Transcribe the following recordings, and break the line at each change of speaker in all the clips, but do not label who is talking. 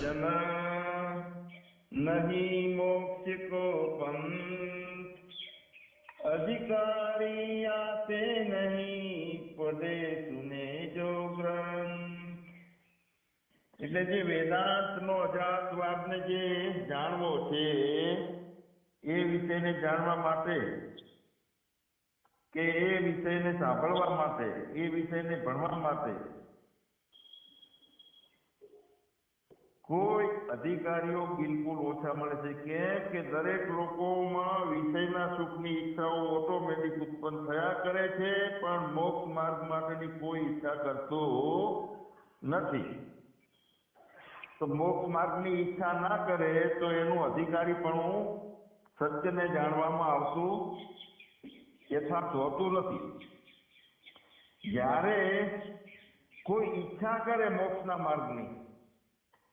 सज्जन नहीं मोक्ष को पंथ अधिकारी आते नहीं पढ़े सुने जो ग्रंथ। એટલે જે વેદાંતનો અજાતવાદને જે જાણવો છે એ વિષયને જાણવા માટે કે એ વિષયને સાંભળવા માટે એ વિષયને ભણવા માટે કોઈ અધિકારીઓ બિલકુલ ઓછા મળે છે. કેમ કે દરેક લોકોમાં વિષયના સુખની ઈચ્છાઓ ઓટોમેટિક ઉત્પન્ન થયા કરે છે, પણ મોક્ષ માર્ગ માટેની કોઈ ઈચ્છા કરતો નથી. તો મોક્ષ માર્ગની ઈચ્છા ના કરે તો એનું અધિકારીપણું સત્યને જાણવામાં આવતું યથાર્થ હોતું નથી. જ્યારે કોઈ ઈચ્છા કરે મોક્ષના માર્ગની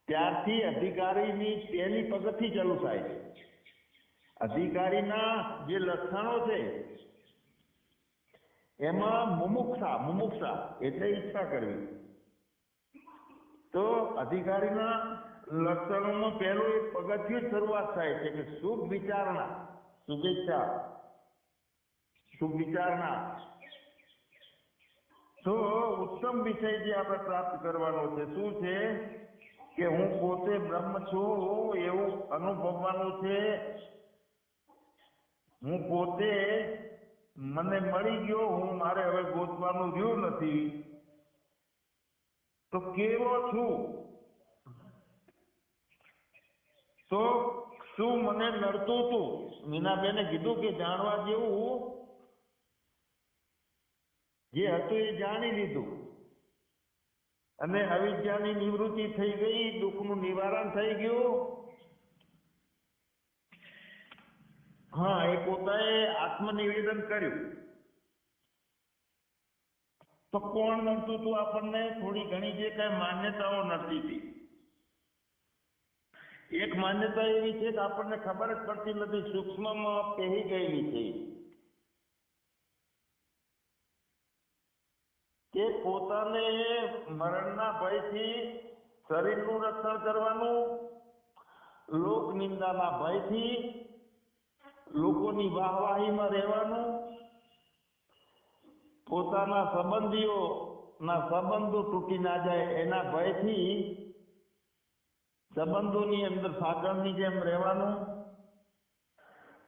ત્યારથી અધિકારીની તેની પગથી ચાલુ થાય છે. અધિકારીના જે લક્ષણો છે એમાં મુમુક્ષા એટલે ઈચ્છા કરવી. તો અધિકારીના લક્ષણોમાં પહેલું એક પગથિયું શરૂઆત થાય છે કે શુભ વિચારણા, શુભેચ્છા, શુભ વિચારણા. તો ઉત્તમ વિષય જે આપણે પ્રાપ્ત કરવાનો છે શું છે કે હું પોતે બ્રહ્મ છું એવું અનુભવવાનું છે. હું પોતે મને મળી ગયો, હું મારે હવે ગોતવાનું રહ્યું નથી. તો કેવો છું, તો શું મને નડતું હતું. મીનાબેને કીધું કે જાણવા જેવું જે હતું એ જાણી લીધું અને અવિદ્યાની નિવૃત્તિ થઈ ગઈ, દુઃખનું નિવારણ થઈ ગયું. હા, એ પોતાએ આત્મનિવેદન કર્યું. તો કોણ નડતું હતું આપણને? થોડી ઘણી જે કઈ માન્યતાઓ નડતી હતી. એક માન્યતા એવી છે કે આપણને ખબર જ પડતી નથી, સૂક્ષ્મમાં પહેરી ગયેલી છે કે પોતાને મરણના ભયથી શરીરનું રક્ષણ કરવાનું, લોક નિંદાના ભયથી લોકોની વાહવાહીમાં રહેવાનું, પોતાના સંબંધીઓના સંબંધો તૂટી ના જાય એના ભયથી સંબંધોની અંદર સાંકળની જેમ રહેવાનું.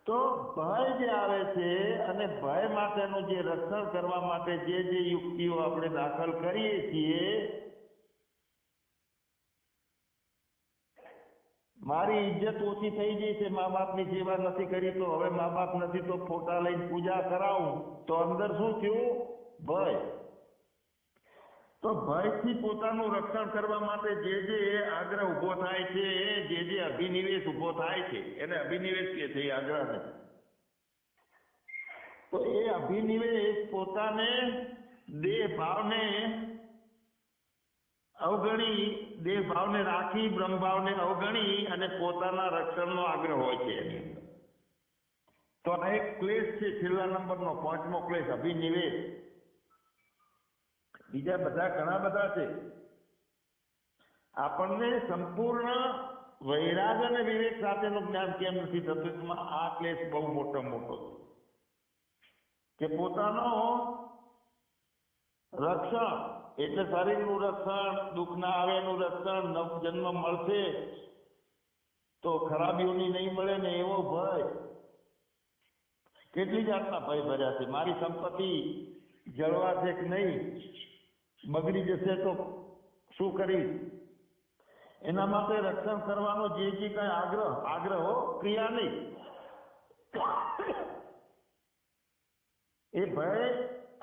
તો ભય જે આવે છે અને ભય માટેનું જે રક્ષણ કરવા માટે જે જે યુક્તિઓ આપણે દાખલ કરીએ છીએ, મારી ઇજ્જત ઓછી થઈ ગઈ છે, મા બાપની સેવા નથી કરી તો હવે મા બાપ નથી તો ફોટા લઈને પૂજા કરાવું. તો અંદર શું થયું? ભય. તો ભયથી પોતાનું રક્ષણ કરવા માટે જે જે આગ્રહ ઉભો થાય છે, જે જે અભિનિવેશ ઉભો થાય છે એને અભિનિવેશ કહે છે, આગ્રહને. તો એ અભિનિવેશ પોતાને દેહ ભાવને અવગણી, દેહ ભાવને રાખી, બ્રહ્મ ભાવને અવગણી અને પોતાના રક્ષણનો આગ્રહ હોય છે એની અંદર. તો આ એક ક્લેશ છે, છેલ્લા નંબરનો 5મો ક્લેશ, અભિનિવેશ. બીજા બધા ઘણા બધા છે. આપણને સંપૂર્ણ વૈરાગ અને વિવેક સાથેનું જ્ઞાન કેમ નથી થતું? એમાં આ ક્લેશ બહુ મોટો મોટો છે કે પોતાનો રક્ષણ એટલે શરીરનું રક્ષણ, દુઃખ ના આવે એનું રક્ષણ, નવ જન્મ મળશે તો ખરાબીઓની નહીં મળે ને એવો ભય. કેટલી જાતના ભય ભર્યા છે. મારી સંપત્તિ જળવાશે કે નહીં, બગડી જશે તો શું કરીશ? એના માટે રક્ષણ કરવાનો જે જે કઈ આગ્રહો, ક્રિયા નહીં, એ ભય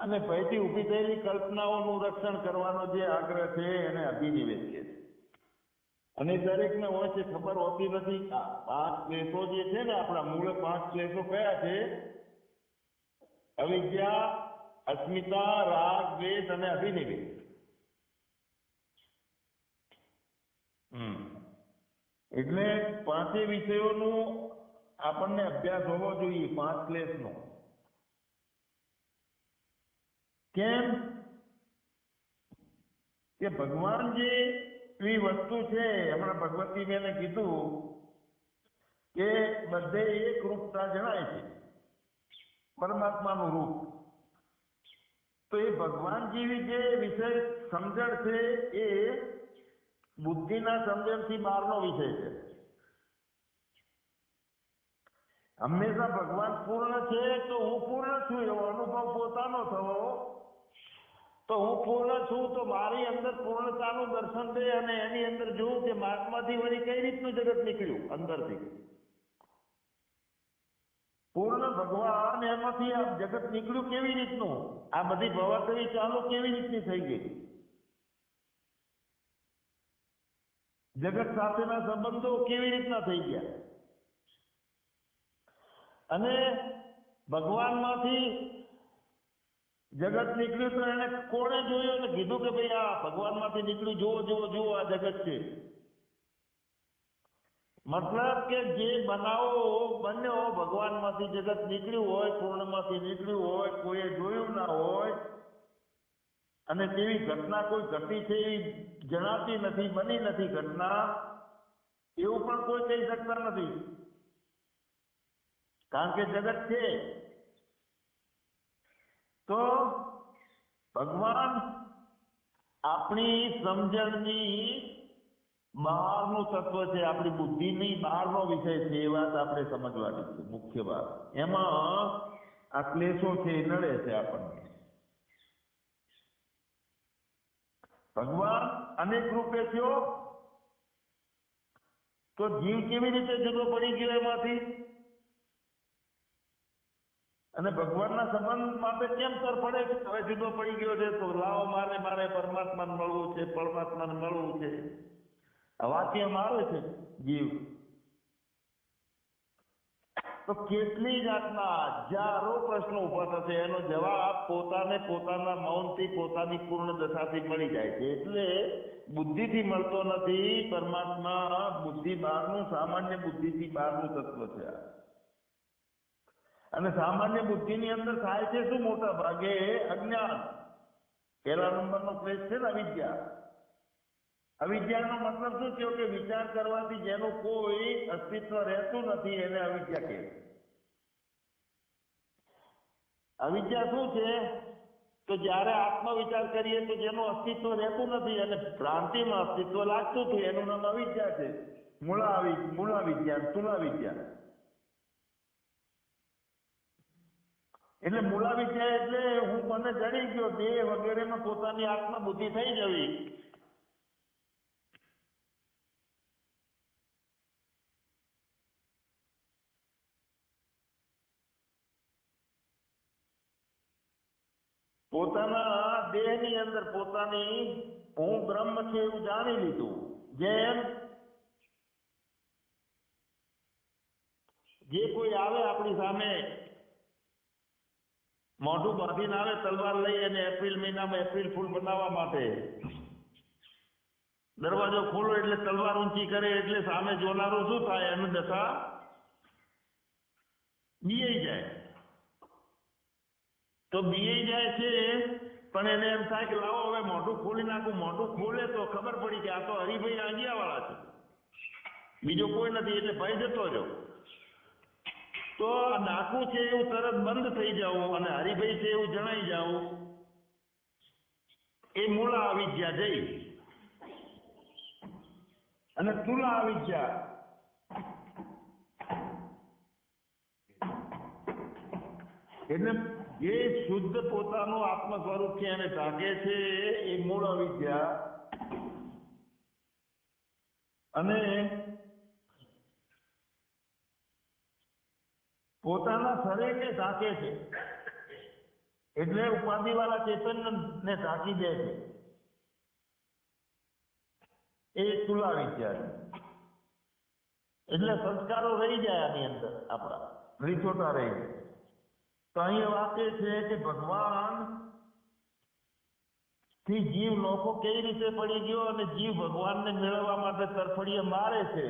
અને ભયથી ઊભી થયેલી કલ્પનાઓનું રક્ષણ કરવાનો જે આગ્રહ છે એને અભિનિવેશ કહે છે. અને દરેકને હોય છે, ખબર હોતી નથી. 5 ક્લેશો જે છે ને, આપણા મૂળ 5 ક્લેશો કયા છે? અવિદ્યા, અસ્મિતા, રાગ, દ્વેષ અને અભિનિવેશ. એટલે 5 વિષયોનું આપણને અભ્યાસ હોવો જોઈએ, 5 ક્લેશનો. કેમ કે ભગવાન જે એવી વસ્તુ છે. હમણાં ભગવતી બેને કીધું કે બધે એક રૂપતા જણાય છે, પરમાત્માનું રૂપ. તો એ ભગવાન જેવી જે વિષય સમજણ છે એ બુદ્ધિના સમજણથી બહારનો વિષય છે. હંમેશા ભગવાન પૂર્ણ છે તો હું પૂર્ણ છું એવો અનુભવ પોતાનો થવો, તો હું પૂર્ણ છું તો મારી અંદર પૂર્ણતાનું દર્શન દે અને એની અંદર જોઉં કે મારામાંથી વળી કઈ રીતનું જગત નીકળ્યું અંદરથી. પૂર્ણ ભગવાન એમાંથી આ જગત નીકળ્યું કેવી રીતનું, આ બધી ભવાટવી ચાલુ કેવી રીતની થઈ ગઈ, જગત સાથેના સંબંધો કેવી રીતના થઈ ગયા, અને ભગવાનમાંથી જગત નીકળ્યું તો એને કોણે જોયું અને કીધું કે ભાઈ આ ભગવાનમાંથી નીકળ્યું, જુઓ જુઓ જુઓ આ જગત છે. મતલબ કે જે બનાવો બન્યો ભગવાનમાંથી જગત નીકળ્યું હોય, પૂર્ણમાંથી નીકળ્યું હોય, કોઈએ જોયું ના હોય, અને તેવી ઘટના કોઈ ઘટી છે એવી જણાતી નથી, બની નથી ઘટના, એવું પણ કોઈ કહી શકતા નથી, કારણ કે જગત છે. તો ભગવાન આપણી સમજણની બહારનું તત્વ છે, આપણી બુદ્ધિની બહારનો વિષય છે. એ વાત આપણે સમજવાની છે, મુખ્ય વાત. એમાં આ ક્લેશો છે એ નડે છે આપણને. ભગવાન અનેક રૂપે થયો તો જીવ કેવી રીતે જુદો પડી ગયો એમાંથી, અને ભગવાનના સંબંધ માટે કેમ તરફડે છે, હવે જુદો પડી ગયો છે તો લાવો મારે પરમાત્માને મળવું છે, પરમાત્માને મળવું છે, વાક્ય મારે છે જીવ. તો કેટલી જાતના હજારો પ્રશ્નો ઉભા થશે, એનો જવાબ પોતાને પોતાના મૌનથી, પોતાની પૂર્ણ દશાથી મળી જાય છે. એટલે બુદ્ધિથી મળતો નથી પરમાત્મા, બુદ્ધિ બહારનું, સામાન્ય બુદ્ધિથી બહારનું તત્વ છે આ. અને સામાન્ય બુદ્ધિની અંદર થાય છે શું? મોટા ભાગે અજ્ઞાન. પહેલા નંબરનો ક્લેશ છે ને અવિદ્યા. અવિદ્યાનો મતલબ શું થયો કે વિચાર કરવાથી જેનું કોઈ અસ્તિત્વ રહેતું નથી એને અવિદ્યા કહે. અવિદ્યા શું છે? તો જ્યારે આત્મવિચાર કરીએ તો જેનું અસ્તિત્વ રહેતું નથી અને ભ્રાંતિમાં અસ્તિત્વ લાગતું હતું એનું નામ અવિદ્યા છે. મૂળાવિદ્યા, સ્થૂલાવિદ્યા. એટલે મૂળાવિદ્યા એટલે હું મને જડી ગયો, દેહ વગેરેમાં પોતાની આત્મા બુદ્ધિ થઈ જવી. પોતાના દેહની અંદર પોતાની હું બ્રહ્મ છે એવું જાણી લીધું. જેમ જે કોઈ આવે આપણી સામે, મોઢું બાંધીને આવે તલવાર લઈ અને એપ્રિલ મહિનામાં એપ્રિલ ફૂલ બનાવવા માટે, દરવાજો ખોલો એટલે તલવાર ઊંચી કરે એટલે સામે જોનારું શું થાય? એનું દશા બીયાઈ જાય. તો બીયાઈ જાય છે, પણ એને એમ થાય કે લાવો હવે મોઢું ખોલી નાખું. મોઢું ખોલે તો ખબર પડી કે આ તો હરિભાઈ આંગિયા વાળા છે, બીજો કોઈ નથી, એટલે ભય જતો રહ્યો. તો આ ડાકુ છે એવું તરત બંધ થઈ જવું અને હરિભાઈ છે એવું જણાઈ જવું, એ મૂળા અવિદ્યા જઈ. અને સ્થૂલા અવિદ્યા એટલે જે શુદ્ધ પોતાનું આત્મ સ્વરૂપ છે એને ઢાંકે છે એ મૂળ અવિદ્યા. અને પોતાના શરીરને ઢાંકે છે એટલે ઉપાધિ વાળા ચેતનને ઢાંકી દે છે, એ સ્થૂલા વિદ્યા છે. એટલે સંસ્કારો રહી જાય આની અંદર, આપણા રીછોટા રહી જાય. તો અહીંયા વાત એ છે કે ભગવાન થી જીવ નોખો કઈ રીતે પડી ગયો અને જીવ ભગવાનને મેળવવા માટે તરફડીએ મારે છે.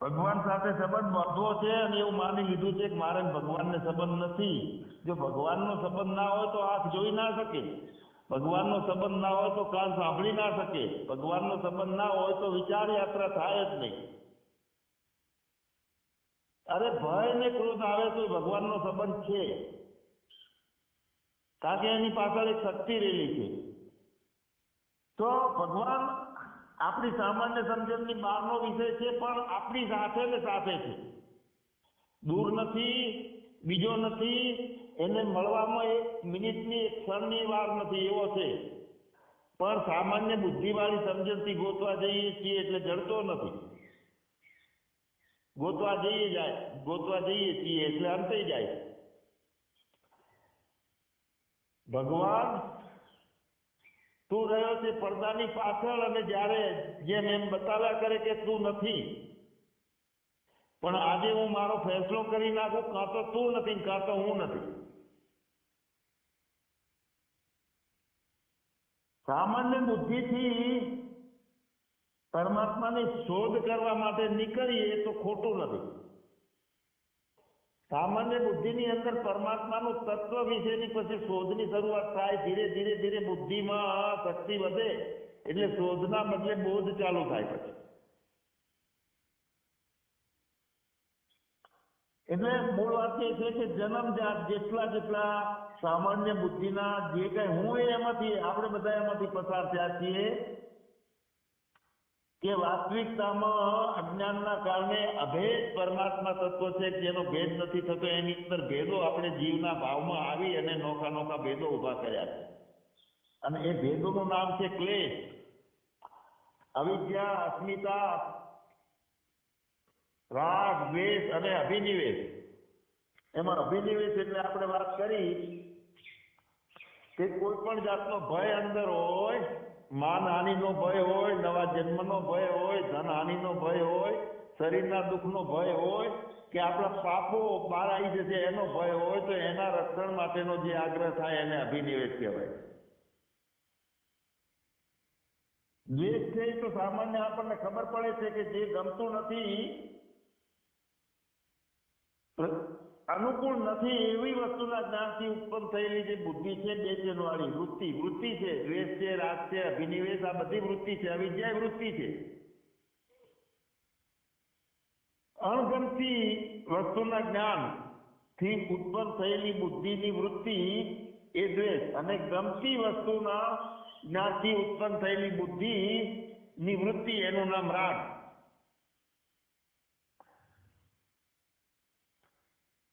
ભગવાન સાથે સંબંધ બાંધવો છે અને એવું માની લીધું છે કે મારે ભગવાનને સંબંધ નથી. જો ભગવાનનો સંબંધ ના હોય તો આંખ જોઈ ના શકે. ભગવાનનો સંબંધ ના હોય તો કાન સાંભળી ના શકે, ભગવાનનો સંબંધ ના હોય તો વિચાર યાત્રા થાય જ નહીં. અરે ભય ને ક્રોધ આવે તો ભગવાનનો સંબંધ છે, કારણ કે એની પાછળ એક શક્તિ રહેલી છે. તો ભગવાન આપણી સામાન્ય સમજણની બહારનો વિષય છે, પણ આપણી સાથે ને સાથે છે, દૂર નથી, બીજો નથી, એને મળવામાં એક મિનિટની એક ક્ષણની વાર નથી, એવો છે. પણ સામાન્ય બુદ્ધિવાળી સમજણથી ગોતવા જઈએ છીએ એટલે જડતો નથી. ગોતવા જઈએ છીએ એટલે અંતે જાય. ભગવાન તું રહ્યો છે પડદાની પાછળ, અને જ્યારે જેમ એમ બતાવ્યા કરે કે તું નથી, પણ આજે હું મારો ફેસલો કરી નાખું, કાં તો તું નથી કાં તો હું નથી. સામાન્ય બુદ્ધિથી પરમાત્માની શોધ કરવા માટે નીકળીએ તો ખોટું નથી. સામાન્ય બુદ્ધિની અંદર પરમાત્માનું તત્વ વિશેની પછી શોધની શરૂઆત થાય. ધીરે ધીરે ધીરે બુદ્ધિમાં શક્તિ વધે એટલે શોધના બદલે બોધ ચાલુ થાય. પછી એટલે મૂળ વાત એ છે કે જન્મજાત જેટલા સામાન્ય બુદ્ધિના જે કઈ હું એમાંથી આપણે બધા એમાંથી પસાર થયા છીએ કે વાસ્તવિકતામાં અજ્ઞાનના કારણે અભેદ પરમાત્મા તત્વ છે, જેનો ભેદ નથી થતો. એની અંદર ભેદો આપણે જીવના ભાવમાં આવી અને નોખા નોખા ભેદો ઉભા કર્યા છે, અને એ ભેદોનું નામ છે ક્લેશ, અવિદ્યા, અસ્મિતા, રાગ, દ્વેષ અને અભિનિવેશ. એમાં અભિનિવેશ એટલે આપણે વાત કરી કે કોઈ પણ જાતનો ભય અંદર હોય, માનહાનિનો ભય હોય, નવા જન્મનો ભય હોય, ધનહાનિનો ભય હોય, શરીરના દુઃખનો ભય હોય, કે આપણા પાપો બહાર આવી જશે એનો ભય હોય, તો એના રક્ષણ માટેનો જે આગ્રહ થાય એને અભિનિવેશ કહેવાય. દ્વેષ છે તો સામાન્ય આપણને ખબર પડે છે કે જે ગમતું નથી, અનુકૂળ નથી, એવી વસ્તુના જ્ઞાનથી ઉત્પન્ન થયેલી જે બુદ્ધિ છે, બેચેનવાળી વૃત્તિ છે, દ્વેષ છે, રાગ છે, અભિનિવેશ, આ બધી વૃત્તિ છે. અવિદ્યા વૃત્તિ છે. અણગમતી વસ્તુના જ્ઞાનથી ઉત્પન્ન થયેલી બુદ્ધિની વૃત્તિ એ દ્વેષ, અને ગમતી વસ્તુના જ્ઞાનથી ઉત્પન્ન થયેલી બુદ્ધિની વૃત્તિ એનું નામ રાગ.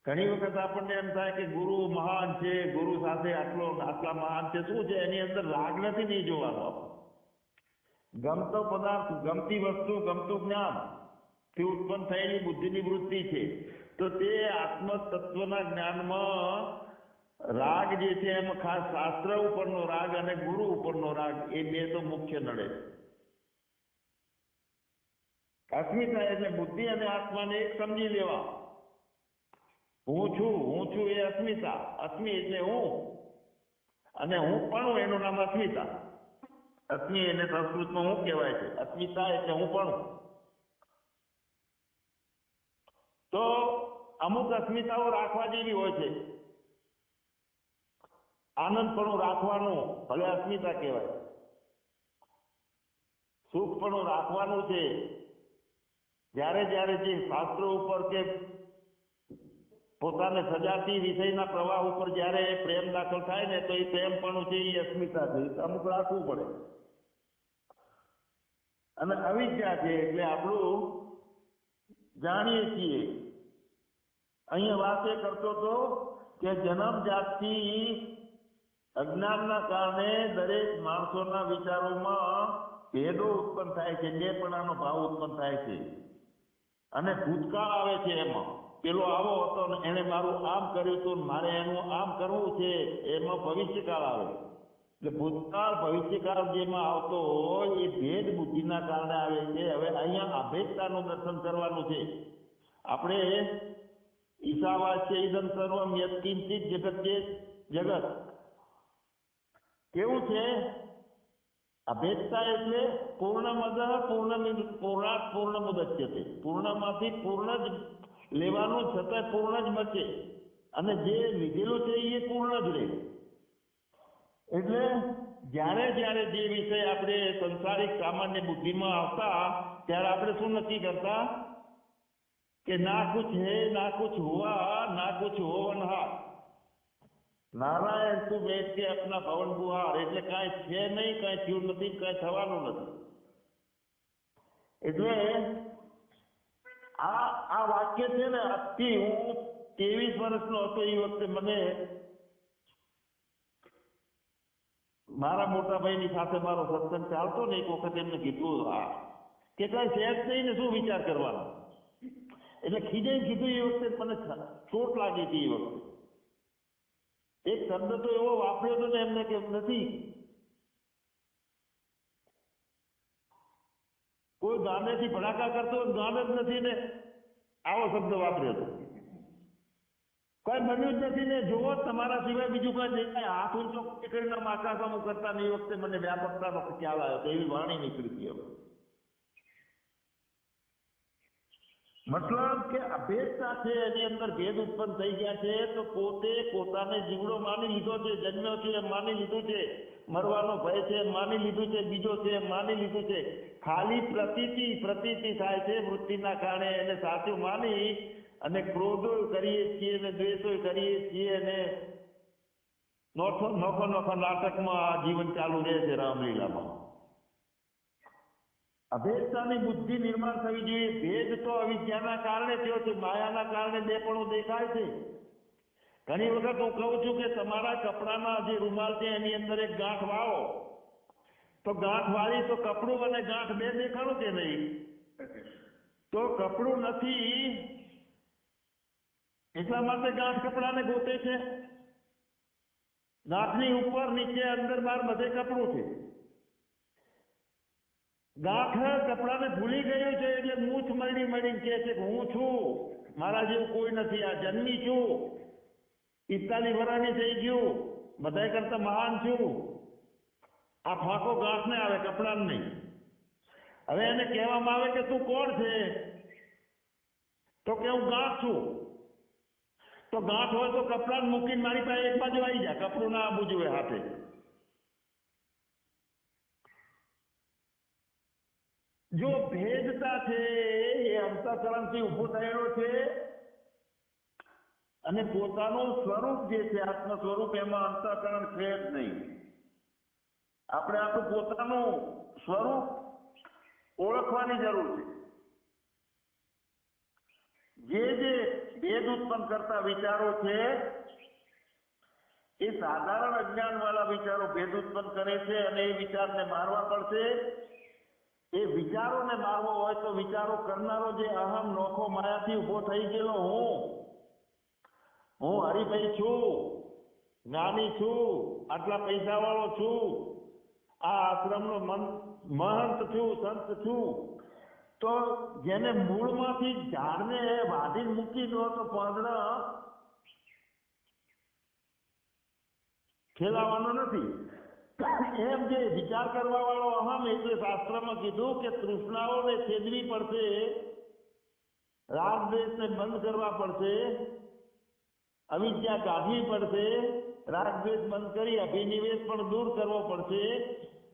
ઘણી વખત આપણને એમ થાય કે ગુરુ મહાન છે, ગુરુ સાથે આટલા મહાન છે, શું છે એની અંદર રાગ નથી, નહીં જોવાનો. ગમતો પદાર્થ, ગમતી વસ્તુ, ગમતું જ્ઞાન થી ઉત્પન્ન થયેલી બુદ્ધિની વૃત્તિ છે, તો તે આત્મ તત્વના જ્ઞાનમાં રાગ જે છે એમાં ખાસ શાસ્ત્ર ઉપરનો રાગ અને ગુરુ ઉપરનો રાગ, એ બે તો મુખ્ય નડે. અસ્મિતા એટલે બુદ્ધિ અને આત્માને એક સમજી લેવા. હું છું એ અસ્મિતા, અસ્મિ એટલે હું, અને હું પણ એનું નામ અસ્મિતા. અસ્મિ એને સંસ્કૃતમાં હું કહેવાય છે, અસ્મિતા એટલે હું પણ. તો અમુક અસ્મિતાઓ રાખવા જેવી હોય છે. આનંદપણું રાખવાનું ભલે અસ્મિતા કહેવાય, સુખપણું રાખવાનું છે. જ્યારે જ્યારે જે શાસ્ત્રો ઉપર કે પોતાને સજાતી વિષયના પ્રવાહ ઉપર જ્યારે પ્રેમ દાખલ થાય ને, તો એ પ્રેમપણું છે, એ અસ્મિતા છે, અમુક રાખવું પડે. અને અવિદ્યા છે એટલે આપણું જાણીએ છીએ. અહીંયા વાત એ કરતો હતો કે જન્મજાતથી અજ્ઞાનના કારણે દરેક માણસોના વિચારોમાં ભેદો ઉત્પન્ન થાય છે, બેપણાનો ભાવ ઉત્પન્ન થાય છે, અને ભૂતકાળ આવે છે. એમાં પેલો આવો હતો ને એને મારું આમ કર્યું હતું, મારે એનું આમ કરવું છે, એમાં ભવિષ્યકાળ આવે. એટલે ભૂતકાળ ભવિષ્યકાળ જેમાં આવતો હોય એ ભેદ બુદ્ધિના કારણે આવે છે. હવે અહીંયા અભેદતાનું દર્શન કરવાનું છે. આપણે ઈશાવાસ્ય ઇદં સર્વમ યત્કિંચિત જગત્યે જગત કેવું છે? અભેદતા એટલે પૂર્ણમદ પૂર્ણાત પૂર્ણમુદચ્યતે, પૂર્ણમાંથી પૂર્ણ જ લેવાનું, છતાં પૂર્ણ જ બચે, અને જે લીધેલું છે એ પૂર્ણ જ રહે. એટલે
જ્યારે જ્યારે જે વિષય આપણે સંસારિક સામાન્ય બુદ્ધિમાં આવતા ત્યારે આપણે શું નક્કી કરતા કે ના કુછ હે ના કુછ હુઆ ના કુછ હોવનહાર, નારાયણ તું બેઠ કે આપના ભવન બુહાર, એટલે કાંઈ છે નહીં, કાંઈ થયું નથી, કાંઈ થવાનું નથી. એટલે આ વાક્ય છે ને, આજથી હું 23 વર્ષનો હતો એ વખતે મને મારા મોટા ભાઈની સાથે મારો સત્સંગ ચાલતો ને, એક વખત એમને કીધું કે કાંઈ છે જ નહીં ને શું વિચાર કરવાનો, એટલે ખીજાઈને કીધું. એ વખતે મને ચોટ લાગી હતી. એ વખતે એક શબ્દ તો એવો વાપર્યો હતો ને એમને કે નથી કોઈ ગાંડેથી ભડાકા કરતો ગાંડ જ નથી ને, આવો શબ્દ વાપર્યો હતો. કોઈ બન્યું જ નથી ને, જોવો તમારા સિવાય બીજું કોઈ દેખાય, હાથ ઊંચો કરીને આકાશમાં કરતા ને. એ વખતે મને વ્યાપકતાનો ખ્યાલ આવ્યો તો એવી વાણી નીકળી. હવે મતલબ કે અભેદતા છે, એની અંદર ભેદ ઉત્પન્ન થઈ ગયા છે. તો પોતે પોતાને જીવડો માની લીધો છે, જન્મ્યો છે એમ માની લીધું છે, મરવાનો ભય છે એમ માની લીધું છે, બીજો છે એમ માની લીધું છે. ખાલી પ્રતીતિ થાય છે વૃત્તિના કારણે, એને સાચું માની અને ક્રોધો કરીએ છીએ ને દ્વેષો કરીએ છીએ, અને નોખો નાટકમાં જીવન ચાલુ રહે છે રામલીલામાં. અભેદતાની બુદ્ધિ નિર્માણ થવી જોઈએ. ભેદ તો અવિદ્યાના કારણે થયો છે, માયાના કારણે બેપણું દેખાય છે. ઘણી વખત હું કહું છું કે તમારા કપડાના જે રૂમાલ છે એની અંદર એક ગાંઠ વાળો, તો ગાંઠ વાળી તો કપડું અને ગાંઠ બે દેખાણું કે નહીં? તો કપડું નથી એટલા માટે ગાંઠ કપડાને ગોતે છે. ગાંઠની ઉપર નીચે અંદર બહાર બધે કપડું છે. ગાંઠ કપડાને ભૂલી ગયું છે એટલે મૂછ મળીને કહે છે કે હું છું, મારા જેવું કોઈ નથી, આ જન્મી છું, 45 વર્ષની થઈ ગયું, બધા કરતા મહાન છું. આ ફાંકો ગાંઠને આવે, કપડાને નહીં. હવે એને કહેવામાં આવે કે તું કોણ છે, તો કે હું ગાંઠ છું. તો ગાંઠ હોય તો કપડાને મૂકીને મારી પાસે એક બાજુ આવી જાય, કપડું ના આવવું જોઈએ હાથે. જો ભેદતા છે એ અંતઃકરણથી ઉભો થયેલો છે, અને પોતાનું સ્વરૂપ જે છે આત્મ સ્વરૂપ, એમાં અંતઃકરણ છે જ નહીં. આપણે આપણું પોતાનું સ્વરૂપ ઓળખવાની જરૂર છે. જે ભેદ ઉત્પન્ન કરતા વિચારો છે એ સાધારણ અજ્ઞાન વાળા વિચારો ભેદ ઉત્પન્ન કરે છે, અને એ વિચારને મારવા પડશે. એ વિચારોને મારવો હોય તો વિચારો કરનારો જે અહમ નોખો માયાથી ઉભો થઈ ગયેલો હું હરિભાઈ છું, જ્ઞાની છું, આટલા પૈસા વાળો છું, આ આશ્રમનો મહંત છું, સંત છું, તો જેને મૂળમાંથી ઝાડને વાઢીને મૂકી દો તો પાંદડા ખેલાવાનો નથી. એમ જે વિચાર કરવા વાળો અહમ, એટલે શાસ્ત્રમાં કીધું કે તૃષ્ણાઓને છેદવી પડશે, રાગ દ્વેષને બંધ કરવા પડશે, અવિદ્યા કાઢવી પડશે, રાગ દ્વેષ બંધ કરી અભિનિવેશ પણ દૂર કરવો પડશે.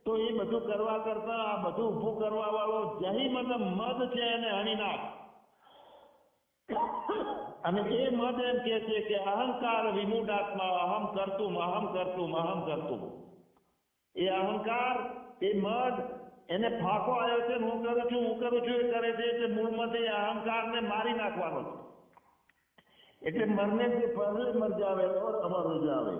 તો એ બધું કરવા કરતા આ બધું ઊભું કરવા વાળો જહી મદ છે એને હણી નાખ. અને એ મદ એમ કે છે કે અહંકાર વિમૂઢાત્મા, અહમ કરતું અહમ કરતું અહમ કરતું. એ અહંકાર, એ મદ, એને ફાંકો આવ્યો છે, હું કરું છું એ કરે છે. એટલે મૂળમાંથી અહંકારને મારી નાખવાનો છે. એટલે મરને જે પહેલે મર જાવે ઓર અમર હો જાવે.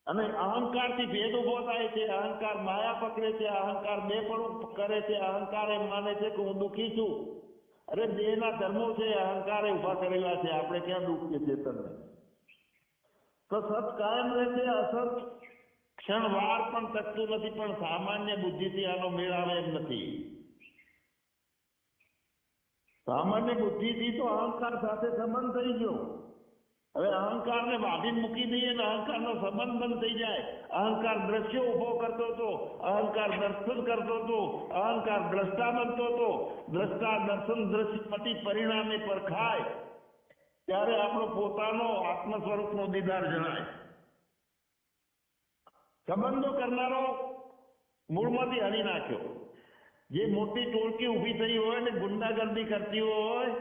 અને અહંકારથી ભેદ ઉભો થાય છે, અહંકાર માયા પકડે છે, અહંકાર બેપણું કરે છે, અહંકાર એમ માને છે કે હું દુઃખી છું. અરે દેહના ધર્મો છે, અહંકારે ઉભા કરેલા છે, આપણે ક્યાં દુઃખ છે ચેતનને? તો સત કાયમ રહે છે, અસત ક્ષણવાર પણ ટકતું નથી. પણ સામાન્ય બુદ્ધિથી આનો મેળ આવે એમ નથી. સામાન્ય બુદ્ધિથી તો અહંકાર સાથે સંબંધ થઈ ગયો. હવે અહંકારને વાઢીને મૂકી દઈએ ને અહંકારનો સંબંધ બંધ થઈ જાય. અહંકાર દ્રશ્યો ઉભો કરતો હતો, અહંકાર દર્શન કરતો હતો, અહંકાર દ્રષ્ટા બનતો હતો. દ્રષ્ટા દર્શન દ્રશ્યપતિ પરિણામે પરખાય ત્યારે આપણો પોતાનો આત્મ સ્વરૂપનો દીદાર જણાય. સંબંધો કરનારો મૂળમાંથી હણી નાખ્યો. જે મોટી ટોળકી ઊભી થઈ હોય ને ગુંડાગર્દી કરતી હોય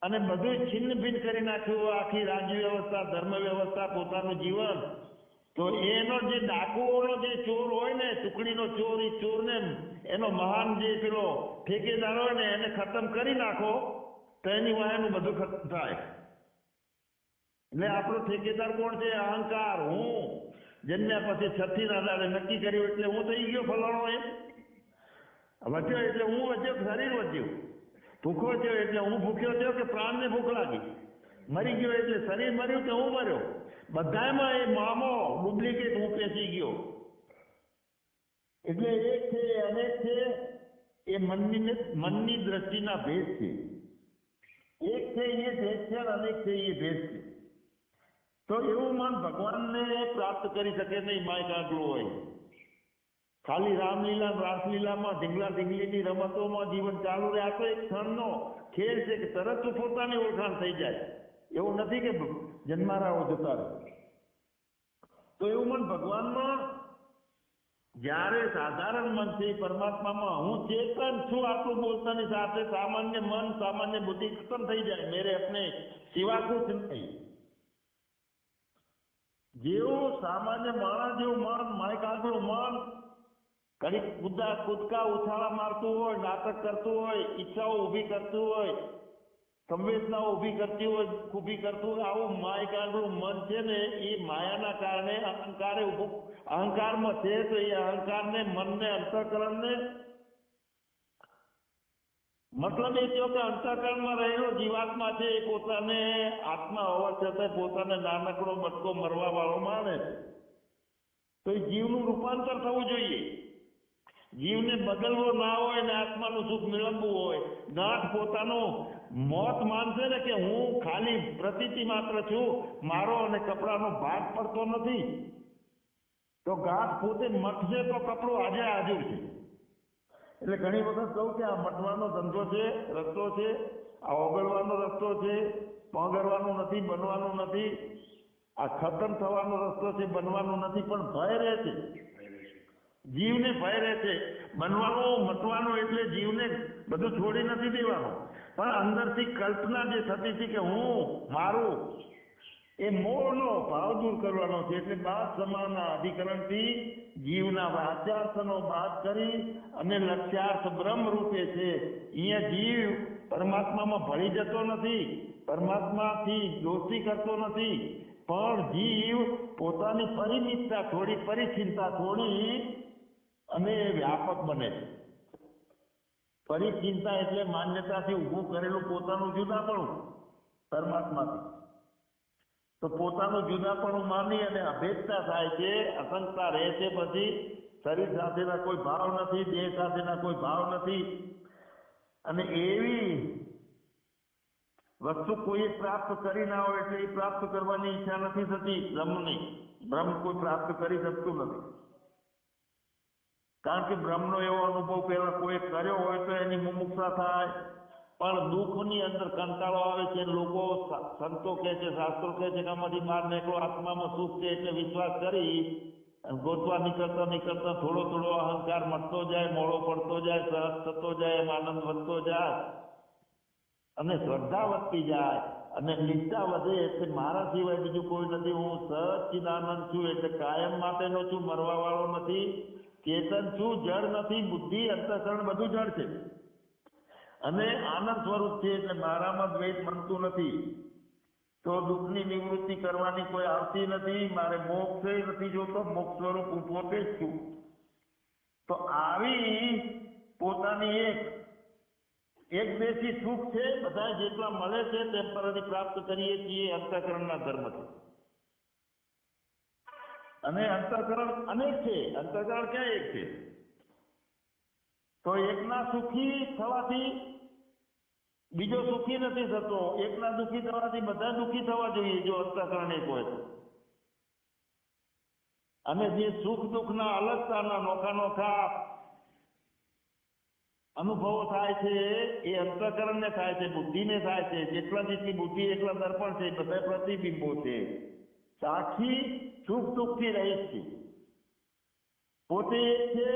અને બધું છિન્ન ભિન્ન કરી નાખ્યું હોય, આખી રાજ્ય વ્યવસ્થા, ધર્મ વ્યવસ્થા, પોતાનું જીવન, તો એનો જે ડાકુઓનો જે ચોર હોય ને, ટુકડીનો ચોર, એ ચોરને એનો મહાન જે પેલો ઠેકેદાર હોય ને એને ખતમ કરી નાખો તો એની વાયનું બધું ખતમ થાય. એટલે આપણો ઠેકેદાર કોણ છે? અહંકાર. હું જન્મ્યા પછી છઠ્ઠી ના દાડે નક્કી કર્યું એટલે હું થઈ ગયો ફલાણો. એમ વધ્યો એટલે હું વધ્યો, શરીર વધ્યું. ભૂખો થયો એટલે હું ભૂખ્યો થયો કે પ્રાણને ભૂખ લાગી. મરી ગયો એટલે શરીર મર્યું કે હું મર્યો. બધામાં એ મામો ડુપ્લિકેટ હું પેસી ગયો. એટલે એક છે, અનેક છે, એ મનની દ્રષ્ટિના ભેદ છે. એક છે એ ભેદ છે અને અનેક છે એ ભેદ છે. તો એવું મન ભગવાનને પ્રાપ્ત કરી શકે નહીં. માય કાંકલું હોય ખાલી રામલીલા, રાસલીલામાં, ઢીંગલા ઢીંગલીની રમતોમાં જીવન ચાલુ રહે. આ તો એક ક્ષણનો ખેલ છે કે તરત પોતાની ઓળખાણ થઈ જાય. એવું નથી કે જન્મારાઓ જતા રહે. તો એવું મન ભગવાનમાં જ્યારે સાધારણ મન છે, પરમાત્મામાં હું ચેતન છું આટલું બોલતાની સાથે સામાન્ય મન, સામાન્ય બુદ્ધિ ખતમ થઈ જાય. મેરે અપને સિવા કુછ નહીં. જેવું સામાન્ય માણસ જેવું મન, માય કાગલું મન ઘડી કૂદકા ઉછાળા મારતું હોય, નાટક કરતું હોય, ઈચ્છાઓ ઊભી કરતું હોય, સંવેદનાઓ ઊભી કરતી હોય, ઊભી કરતું હોય, આવું માય કાગલું મન છે ને એ માયાના કારણે અહંકારમાં છે. તો એ અહંકારને, મનને, અંતઃકરણને, મતલબ એ થયો કે અંતઃકરણમાં રહેલો જીવાત્મા છે એ પોતાને આત્મા હોવા છતાં પોતાને નાનકડો બટકો મરવા વાળો માને છે. તો એ જીવનું રૂપાંતર થવું જોઈએ. જીવને બદલવો ના હોય ને આત્માનું સુખ મેળવવું હોય. ગાંઠ પોતાનું મોત માનશે ને કે હું ખાલી પ્રતીતિ માત્ર છું, મારો અને કપડાનો ભાગ પડતો નથી, તો ગાંઠ પોતે મટશે તો કપડું આજે હાજર છે. એટલે ઘણી વખત કહું કે આ મટવાનો ધંધો છે, રસ્તો છે, આ ઓગળવાનો રસ્તો છે, પગરવાનું નથી, બનવાનું નથી, આ ખતમ થવાનો રસ્તો છે, બનવાનું નથી. પણ ભય રહે છે, જીવને ભય રહે છે. બનવાનું, મટવાનું એટલે જીવને બધું છોડી નથી દેવાનું, પણ અંદરથી કલ્પના જે થતી હતી કે હું, મારું, એ મોહનો ભાવ દૂર કરવાનો છે. એટલે બાદ સમાના અધિકરણથી જીવના વાચાર્થનો બાદ કરી અને લક્ષ્યાર્થ બ્રહ્મ રૂપે છે. અહીંયા જીવ પરમાત્મામાં ભળી જતો નથી, પરમાત્માથી દોસ્તી કરતો નથી, પણ જીવ પોતાની પરિમિતતા થોડી, પરિચિંતા થોડી અને વ્યાપક બને છે. પરિચિંતા એટલે માન્યતાથી ઊભું કરેલું પોતાનું જુદાપણું પરમાત્માથી. તો પોતાનું જુદાપણું માની અને અભેદતા થાય છે, અસંગતા રહે છે. પછી શરીર સાથેના કોઈ ભાવ નથી, દેહ સાથેના કોઈ ભાવ નથી. અને એવી વસ્તુ કોઈ પ્રાપ્ત કરી ના હોય એટલે એ પ્રાપ્ત કરવાની ઈચ્છા નથી થતી બ્રહ્મની. બ્રહ્મ કોઈ પ્રાપ્ત કરી શકતું નથી, કારણ કે બ્રહ્મનો એવો અનુભવ પહેલા કોઈ કર્યો હોય તો એની મુમુક્ષા થાય. પણ દુઃખની અંદર કંટાળો આવે છે. લોકો, સંતો કહે છે, શાસ્ત્રો કહે છે કે આમાંથી બહાર નીકળો, આત્મામાં સુખ છે, એટલે વિશ્વાસ કરી ગોતવા નીકળતા થોડો થોડો અહંકાર મટતો જાય, મોડો પડતો જાય, સરસ થતો જાય, એમ આનંદ વધતો જાય અને શ્રદ્ધા વધતી જાય અને નિષ્ઠા વધે. એટલે મારા સિવાય બીજું કોઈ નથી, હું સચ્ચિદાનંદ છું, એટલે કાયમ માટેનો છું, મરવા વાળો નથી, ચેતન છું, જળ નથી. બુદ્ધિ, અંતઃકરણ બધું જળ છે અને આનંદ સ્વરૂપ છે. એટલે મારામાં દ્વૈત બનતું નથી. તો દુઃખની નિવૃત્તિ કરવાની કોઈ આવતી નથી. મારે મોક્ષ નથી જોતો, મોક્ષ સ્વરૂપ હું પોતે જ છું. તો આવી પોતાની એક દેશી સુખ છે. બધા જેટલા મળે છે ટેમ્પરરી પ્રાપ્ત કરીએ છીએ અંતઃકરણના ધર્મથી. અને અંતઃકરણ અનેક છે, અંતઃકરણ ક્યાં એક છે? તો એકના સુખી થવાથી બીજો સુખી નથી થતો. એકના દુઃખી થવાથી બધા દુઃખી થવા જોઈએ જો અંતઃકરણ એક હોય તો. અને જે સુખ દુઃખના અલગતાના નોખા નોખા અનુભવો થાય છે એ અંતઃકરણને થાય છે, બુદ્ધિને થાય છે. જેટલી બુદ્ધિ એટલા દર્પણ છે, બધા પ્રતિબિંબો છે. સાક્ષી સુખ દુઃખથી રહિત છે. પોતે એક છે,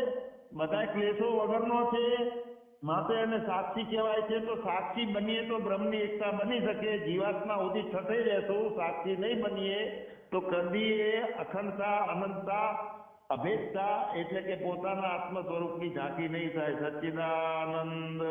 બધા ક્લેશો વગરનો છે, માટે એને સાક્ષી કહેવાય છે. તો સાક્ષી બનીએ તો બ્રહ્મની એકતા બની શકે. જીવાત્મા સુધી છઠઈ રહેશું, સાક્ષી નહીં બનીએ તો કદી એ અખંડતા, અનંતતા, અભેદતા એટલે કે પોતાના આત્મ સ્વરૂપની ઝાંખી નહીં થાય. સચ્ચિદાનંદ